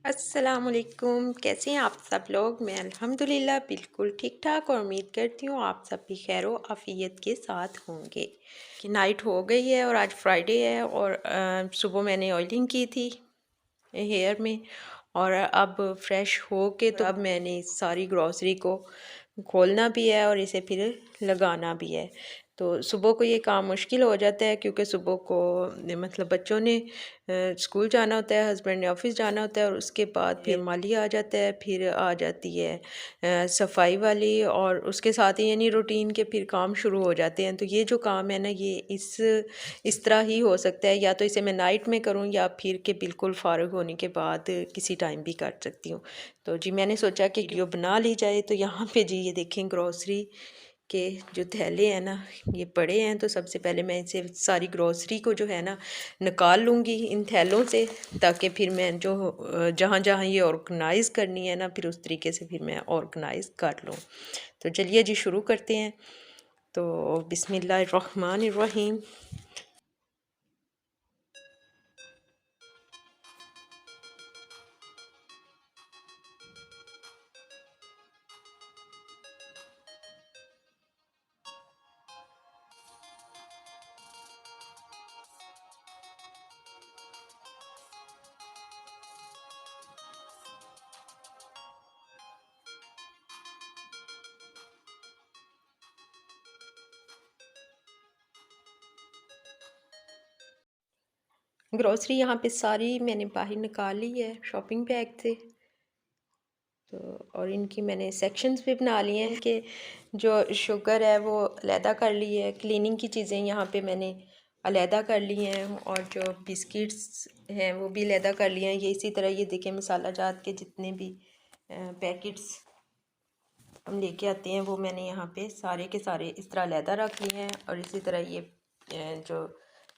अस्सलामुअलैकुम। कैसे हैं आप सब लोग? मैं अल्हम्दुलिल्लाह बिल्कुल ठीक ठाक और उम्मीद करती हूँ आप सब भी खैर आफ़ियत के साथ होंगे। कि नाइट हो गई है और आज फ्राइडे है और सुबह मैंने ऑयलिंग की थी हेयर में और अब फ्रेश हो के तो अब मैंने सारी ग्रॉसरी को खोलना भी है और इसे फिर लगाना भी है। तो सुबह को ये काम मुश्किल हो जाता है क्योंकि सुबह को मतलब बच्चों ने स्कूल जाना होता है, हस्बैंड ने ऑफिस जाना होता है और उसके बाद फिर माली आ जाता है, फिर आ जाती है सफाई वाली और उसके साथ ही यानी रूटीन के फिर काम शुरू हो जाते हैं। तो ये जो काम है ना ये इस तरह ही हो सकता है, या तो इसे मैं नाइट में करूँ या फिर के बिल्कुल फ़ारिग होने के बाद किसी टाइम भी कर सकती हूँ। तो जी मैंने सोचा कि वीडियो बना ली जाए। तो यहाँ पे जी ये देखें ग्रॉसरी के जो थैले हैं ना ये पड़े हैं। तो सबसे पहले मैं इसे सारी ग्रॉसरी को जो है ना निकाल लूँगी इन थैलों से, ताकि फिर मैं जो जहाँ जहाँ ये ऑर्गेनाइज़ करनी है ना फिर उस तरीके से फिर मैं ऑर्गेनाइज़ कर लूँ। तो चलिए जी शुरू करते हैं। तो बिस्मिल्लाहिर्रहमानिर्रहीम। ग्रॉसरी यहाँ पे सारी मैंने बाहर निकाल ली है शॉपिंग बैग से। तो और इनकी मैंने सेक्शंस भी बना लिए हैं कि जो शुगर है वो अलहदा कर ली है, क्लीनिंग की चीज़ें यहाँ पे मैंने अलहदा कर ली हैं और जो बिस्किट्स हैं वो भी अलहदा कर लिए हैं। ये इसी तरह ये देखें मसाला जात के जितने भी पैकेट्स हम लेके आते हैं वो मैंने यहाँ पे सारे के सारे इस तरह अलहदा रख लिए हैं। और इसी तरह ये जो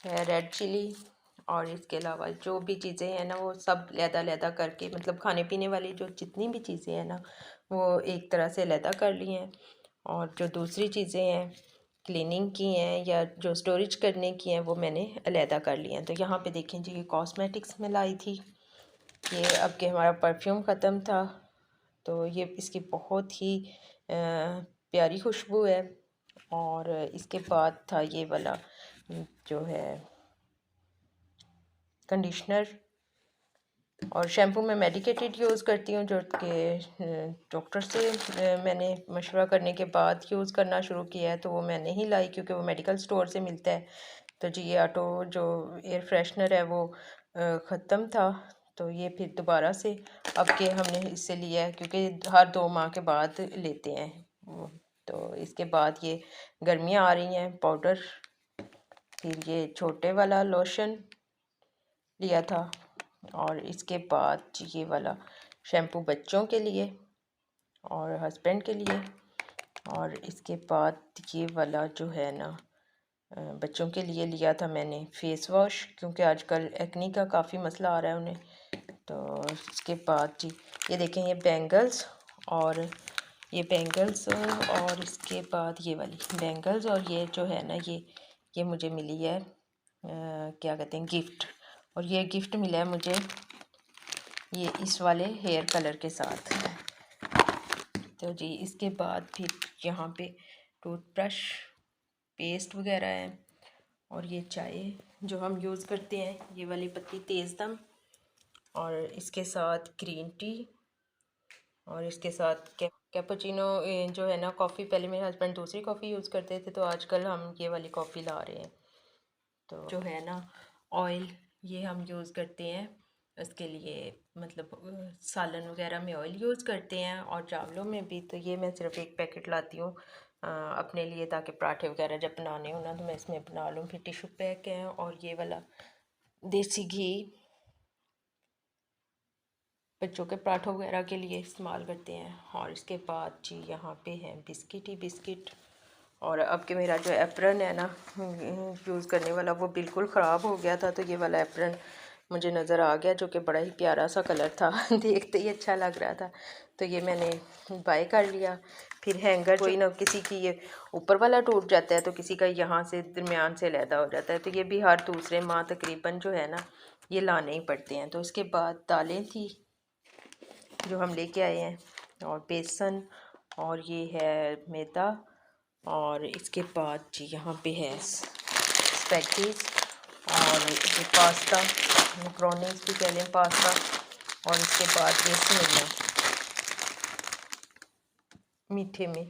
है रेड चिली और इसके अलावा जो भी चीज़ें हैं ना वो सब अलहदा करके, मतलब खाने पीने वाली जो जितनी भी चीज़ें हैं ना वो एक तरह से अलहदा कर ली हैं। और जो दूसरी चीज़ें हैं क्लीनिंग की हैं या जो स्टोरेज करने की हैं वो मैंने अलहदा कर ली हैं। तो यहाँ पे देखें जी ये कॉस्मेटिक्स में लाई थी, ये अब के हमारा परफ्यूम ख़त्म था तो ये इसकी बहुत ही प्यारी खुशबू है। और इसके बाद था ये वाला जो है कंडीशनर। और शैम्पू मैं मेडिकेटेड यूज़ करती हूँ जो कि डॉक्टर से मैंने मशवरा करने के बाद यूज़ करना शुरू किया है। तो वो मैं नहीं लाई क्योंकि वो मेडिकल स्टोर से मिलता है। तो जी ये ऑटो जो एयर फ्रेशनर है वो ख़त्म था तो ये फिर दोबारा से अब के हमने इससे लिया है क्योंकि हर 2 माह के बाद लेते हैं तो इसके बाद ये गर्मियाँ आ रही हैं पाउडर, फिर ये छोटे वाला लोशन लिया था और इसके बाद ये वाला शैम्पू बच्चों के लिए और हस्बैंड के लिए। और इसके बाद ये वाला जो है ना बच्चों के लिए लिया था मैंने फेस वॉश क्योंकि आजकल एक्नी का काफ़ी मसला आ रहा है उन्हें। तो इसके बाद जी ये देखें ये बैंगल्स और और इसके बाद ये वाली बैंगल्स और ये जो है ना ये मुझे मिली है क्या कहते हैं गिफ्ट। और ये गिफ्ट मिला है मुझे ये इस वाले हेयर कलर के साथ। तो जी इसके बाद फिर यहाँ पे टूथब्रश पेस्ट वगैरह है और ये चाय जो हम यूज़ करते हैं ये वाली पत्ती तेज़ दम और इसके साथ ग्रीन टी और इसके साथ कैपुचिनो जो है ना कॉफ़ी। पहले मेरे हस्बैंड दूसरी कॉफ़ी यूज़ करते थे तो आजकल हम ये वाली कॉफ़ी ला रहे हैं। तो जो है ना ऑयल ये हम यूज़ करते हैं उसके लिए, मतलब सालन वगैरह में ऑयल यूज़ करते हैं और चावलों में भी। तो ये मैं सिर्फ एक पैकेट लाती हूँ अपने लिए ताकि पराठे वगैरह जब बनाने हो ना तो मैं इसमें बना लूँ। फिर टिशू पैक है और ये वाला देसी घी बच्चों के पराठों वगैरह के लिए इस्तेमाल करते हैं। और इसके बाद जी यहाँ पे है बिस्किट ही बिस्किट। और अब के मेरा जो एप्रन है ना यूज़ करने वाला वो बिल्कुल ख़राब हो गया था तो ये वाला एप्रन मुझे नज़र आ गया जो कि बड़ा ही प्यारा सा कलर था देखते ही अच्छा लग रहा था तो ये मैंने बाय कर लिया। फिर हैंगर कोई ना किसी की ये ऊपर वाला टूट जाता है तो किसी का यहाँ से दरमियान से अलहदा हो जाता है तो ये भी हर दूसरे माह तकरीबन जो है ना ये लाने ही पड़ते हैं। तो उसके बाद दालें थी जो हम लेके आए हैं, और बेसन, और ये है मैदा, और इसके बाद जी यहाँ पे है स्पैगेटीज, और ये पास्ता, मैक्रोनीज भी कह लें, पास्ता, और इसके बाद ये सेवइयां मीठे में।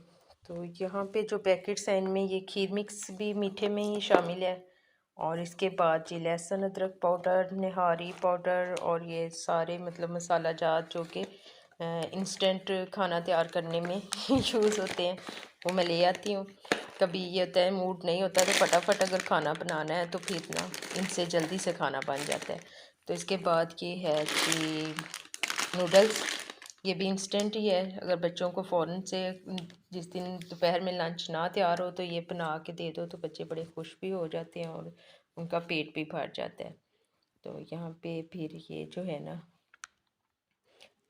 तो यहाँ पे जो पैकेट्स हैं इनमें ये खीर मिक्स भी मीठे में ही शामिल है, और इसके बाद जी लहसुन अदरक पाउडर, निहारी पाउडर, और ये सारे मतलब मसाला जात जो कि इंस्टेंट खाना तैयार करने में यूज़ होते हैं, वो मैं ले आती हूँ। कभी ये होता है मूड नहीं होता तो फटाफट अगर खाना बनाना है तो फिर ना इनसे जल्दी से खाना बन जाता है। तो इसके बाद ये है कि नूडल्स, ये भी इंस्टेंट ही है। अगर बच्चों को फ़ौरन से जिस दिन दोपहर में लंच ना तैयार हो तो ये बना के दे दो तो बच्चे बड़े खुश भी हो जाते हैं और उनका पेट भी भर जाता है। तो यहाँ पे फिर ये जो है ना,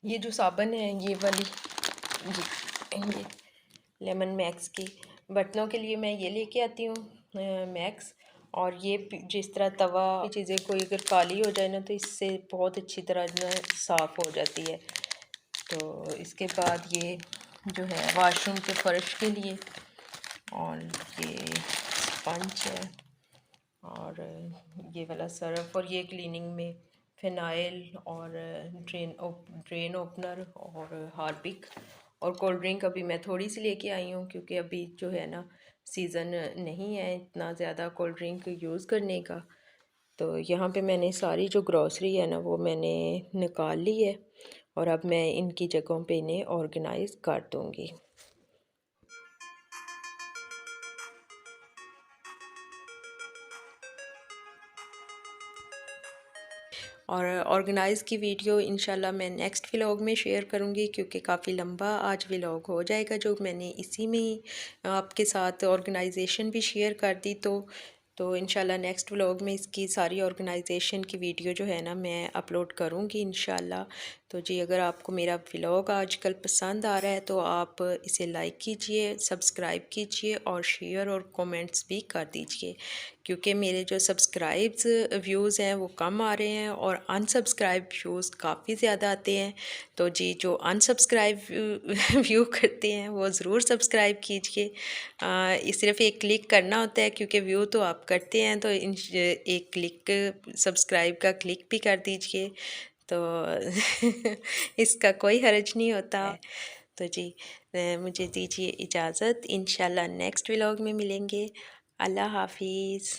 ये जो साबुन है ये वाली, ये लेमन मैक्स की, बर्तनों के लिए मैं ये लेके आती हूँ मैक्स। और ये जिस तरह तवा चीज़ें कोई अगर काली हो जाए ना तो इससे बहुत अच्छी तरह ना साफ़ हो जाती है। तो इसके बाद ये जो है वाशरूम के फ़र्श के लिए, और ये स्पंज है, और ये वाला सर्फ, और ये क्लीनिंग में फिनाइल, और ड्रेन ओपनर, और हार्पिक, और कोल्ड ड्रिंक अभी मैं थोड़ी सी लेके आई हूँ क्योंकि अभी जो है ना सीज़न नहीं है इतना ज़्यादा कोल्ड ड्रिंक यूज़ करने का। तो यहाँ पे मैंने सारी जो ग्रॉसरी है ना वो मैंने निकाल ली है, और अब मैं इनकी जगहों पे इन्हें ऑर्गेनाइज़ कर दूँगी। और ऑर्गेनाइज़ की वीडियो इंशाल्लाह मैं नेक्स्ट व्लॉग में शेयर करूँगी क्योंकि काफ़ी लंबा आज व्लॉग हो जाएगा, जो मैंने इसी में ही आपके साथ ऑर्गेनाइजेशन भी शेयर कर दी। तो इंशाल्लाह नेक्स्ट व्लॉग में इसकी सारी ऑर्गेनाइजेशन की वीडियो जो है ना मैं अपलोड करूँगी इंशाल्लाह। तो जी अगर आपको मेरा व्लॉग आजकल पसंद आ रहा है तो आप इसे लाइक कीजिए, सब्सक्राइब कीजिए, और शेयर और कमेंट्स भी कर दीजिए, क्योंकि मेरे जो सब्सक्राइब्स व्यूज़ हैं वो कम आ रहे हैं और अनसब्सक्राइब व्यूज़ काफ़ी ज़्यादा आते हैं। तो जी जो अनसब्सक्राइब व्यू करते हैं वो ज़रूर सब्सक्राइब कीजिए। सिर्फ एक क्लिक करना होता है, क्योंकि व्यू तो आप करते हैं तो एक क्लिक सब्सक्राइब का क्लिक भी कर दीजिए, तो इसका कोई हर्ज नहीं होता है। तो जी मुझे दीजिए इजाज़त, इंशाल्लाह नेक्स्ट व्लॉग में मिलेंगे। अल्लाह हाफिज़।